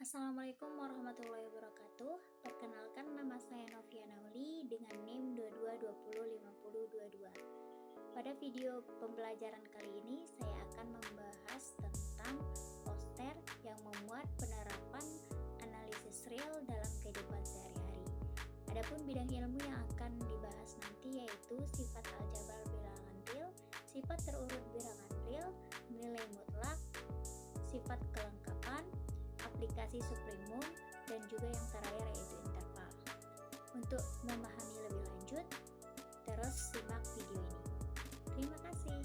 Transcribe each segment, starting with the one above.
Assalamualaikum warahmatullahi wabarakatuh. Perkenalkan, nama saya Novia Nauli dengan NIM 22205022. Pada video pembelajaran kali ini saya akan membahas tentang poster yang memuat penerapan analisis real dalam kehidupan sehari-hari. Adapun bidang ilmu yang akan dibahas nanti yaitu sifat aljabar bilangan real, sifat terurut bilangan real, nilai mutlak, sifat kelengkapan, aplikasi supremum, dan juga yang terakhir yaitu interval. Untuk memahami lebih lanjut, terus simak video ini. Terima kasih.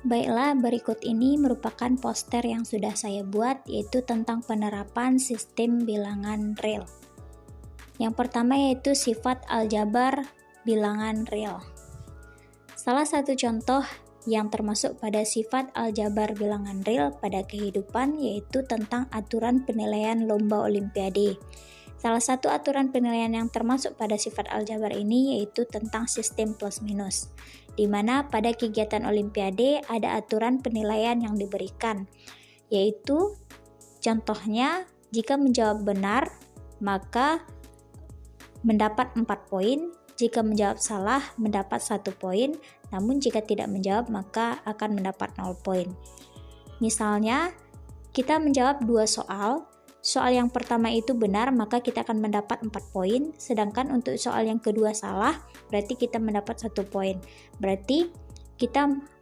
Baiklah, berikut ini merupakan poster yang sudah saya buat, yaitu tentang penerapan sistem bilangan real. Yang pertama yaitu sifat aljabar bilangan real. Salah satu contoh yang termasuk pada sifat aljabar bilangan real pada kehidupan yaitu tentang aturan penilaian lomba olimpiade. Salah satu aturan penilaian yang termasuk pada sifat aljabar ini yaitu tentang sistem plus minus, di mana pada kegiatan olimpiade ada aturan penilaian yang diberikan, yaitu contohnya jika menjawab benar maka mendapat 4 poin, jika menjawab salah mendapat 1 poin, namun jika tidak menjawab maka akan mendapat 0 poin. Misalnya, kita menjawab 2 soal yang pertama itu benar maka kita akan mendapat 4 poin, sedangkan untuk soal yang kedua salah berarti kita mendapat 1 poin. Berarti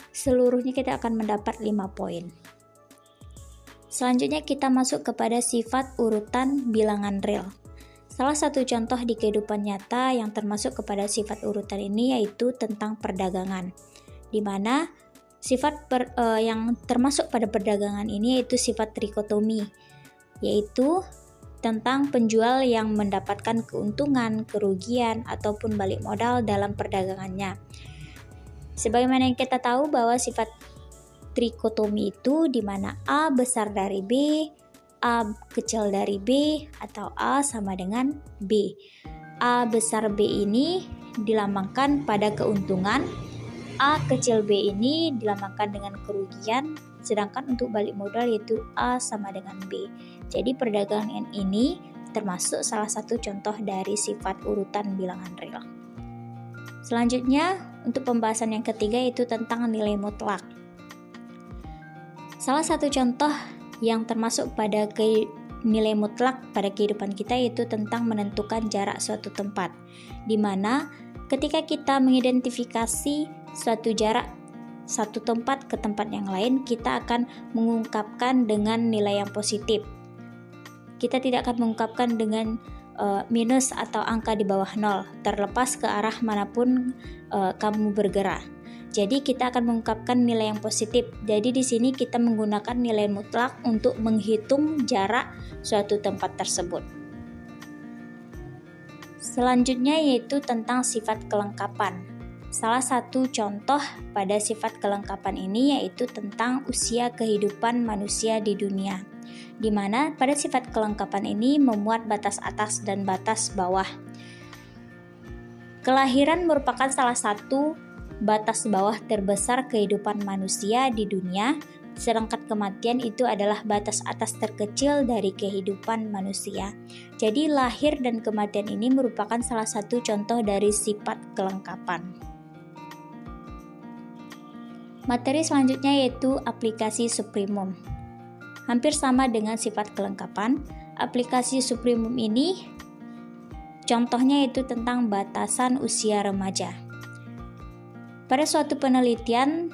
seluruhnya kita akan mendapat 5 poin. Selanjutnya kita masuk kepada sifat urutan bilangan real. Salah satu contoh di kehidupan nyata yang termasuk kepada sifat urutan ini yaitu tentang perdagangan, di mana sifat yang termasuk pada perdagangan ini yaitu sifat trikotomi, yaitu tentang penjual yang mendapatkan keuntungan, kerugian, ataupun balik modal dalam perdagangannya. Sebagaimana yang kita tahu bahwa sifat trikotomi itu di mana A besar dari B, A kecil dari B, atau A sama dengan B. A besar B ini dilambangkan pada keuntungan, A kecil B ini dilambangkan dengan kerugian, sedangkan untuk balik modal yaitu A sama dengan B. Jadi perdagangan ini termasuk salah satu contoh dari sifat urutan bilangan real. Selanjutnya untuk pembahasan yang ketiga yaitu tentang nilai mutlak. Salah satu contoh yang termasuk pada nilai mutlak pada kehidupan kita yaitu tentang menentukan jarak suatu tempat, di mana ketika kita mengidentifikasi suatu jarak satu tempat ke tempat yang lain, kita akan mengungkapkan dengan nilai yang positif. Kita tidak akan mengungkapkan dengan minus atau angka di bawah 0, terlepas ke arah manapun kamu bergerak. Jadi kita akan mengungkapkan nilai yang positif. Jadi di sini kita menggunakan nilai mutlak untuk menghitung jarak suatu tempat tersebut. Selanjutnya yaitu tentang sifat kelengkapan. Salah satu contoh pada sifat kelengkapan ini yaitu tentang usia kehidupan manusia di dunia, di mana pada sifat kelengkapan ini memuat batas atas dan batas bawah. Kelahiran merupakan salah satu batas bawah terbesar kehidupan manusia di dunia, sedangkan kematian itu adalah batas atas terkecil dari kehidupan manusia. Jadi lahir dan kematian ini merupakan salah satu contoh dari sifat kelengkapan. Materi selanjutnya yaitu aplikasi supremum. Hampir sama dengan sifat kelengkapan, aplikasi supremum ini contohnya yaitu tentang batasan usia remaja. Pada suatu penelitian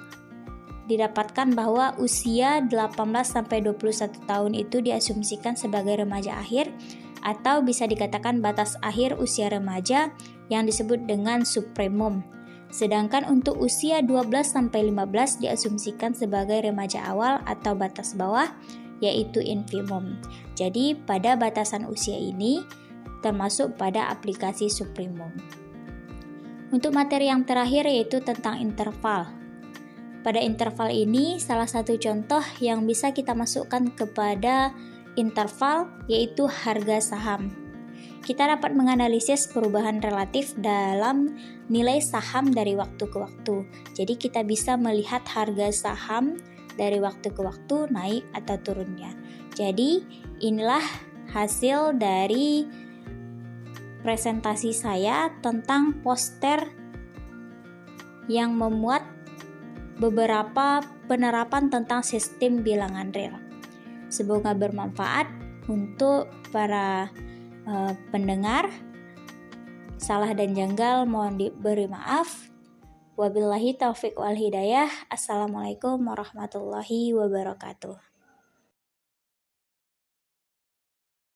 didapatkan bahwa usia 18-21 tahun itu diasumsikan sebagai remaja akhir atau bisa dikatakan batas akhir usia remaja yang disebut dengan supremum. Sedangkan untuk usia 12-15 diasumsikan sebagai remaja awal atau batas bawah yaitu infimum. Jadi pada batasan usia ini termasuk pada aplikasi supremum. Untuk materi yang terakhir yaitu tentang interval. Pada interval ini salah satu contoh yang bisa kita masukkan kepada interval yaitu harga saham. Kita dapat menganalisis perubahan relatif dalam nilai saham dari waktu ke waktu. Jadi kita bisa melihat harga saham dari waktu ke waktu naik atau turunnya. Jadi inilah hasil dari presentasi saya tentang poster yang memuat beberapa penerapan tentang sistem bilangan real. Semoga bermanfaat untuk para pendengar. Salah dan janggal mohon diberi maaf. Wabillahi taufiq wal hidayah. Assalamualaikum warahmatullahi wabarakatuh.